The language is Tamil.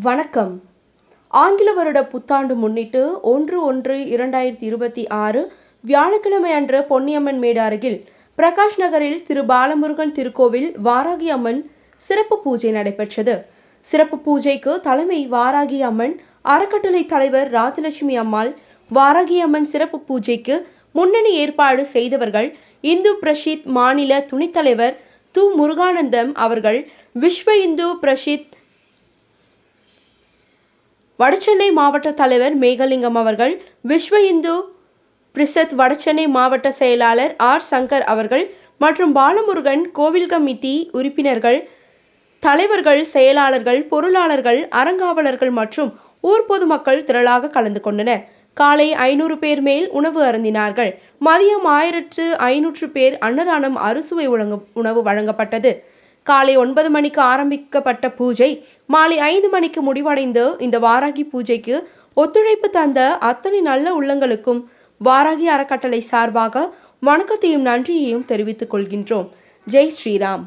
வணக்கம். ஆங்கில வருட புத்தாண்டு முன்னிட்டு 1/1/2026 வியாழக்கிழமை அன்று பொன்னியம்மன் மேடு அருகில் பிரகாஷ் நகரில் திரு பாலமுருகன் திருக்கோவில் வாராகி அம்மன் சிறப்பு பூஜை நடைபெற்றது. சிறப்பு பூஜைக்கு தலைமை வாராகி அம்மன் அறக்கட்டளை தலைவர் ராஜலட்சுமி அம்மாள். வாராகி அம்மன் சிறப்பு பூஜைக்கு முன்னணி ஏற்பாடு செய்தவர்கள் இந்து பிரஷித் மாநில துணைத் தலைவர் து. முருகானந்தம் அவர்கள், விஸ்வ இந்து பிரஷித் வடசென்னை மாவட்ட தலைவர் மேகலிங்கம் அவர்கள், விஸ்வ இந்து பிரிசத் வடசென்னை மாவட்ட செயலாளர் ஆர். சங்கர் அவர்கள் மற்றும் பாலமுருகன் கோவில் கமிட்டி உறுப்பினர்கள், தலைவர்கள், செயலாளர்கள், பொருளாளர்கள், அறங்காவலர்கள் மற்றும் ஊர் பொதுமக்கள் திரளாக கலந்து கொண்டனர். காலை 500 பேர் மேல் உணவு அருந்தினார்கள். மதியம் 1500 பேர் அன்னதானம் அறுசுவை உணவு வழங்கப்பட்டது. காலை 9 மணிக்கு ஆரம்பிக்கப்பட்ட பூஜை மாலை 5 மணிக்கு முடிவடைந்து இந்த வாராகி பூஜைக்கு ஒத்துழைப்பு தந்த அத்தனை நல்ல உள்ளங்களுக்கும் வாராகி அறக்கட்டளை சார்பாக வணக்கத்தையும் நன்றியையும் தெரிவித்துக் கொள்கின்றோம். ஜெய் ஸ்ரீராம்.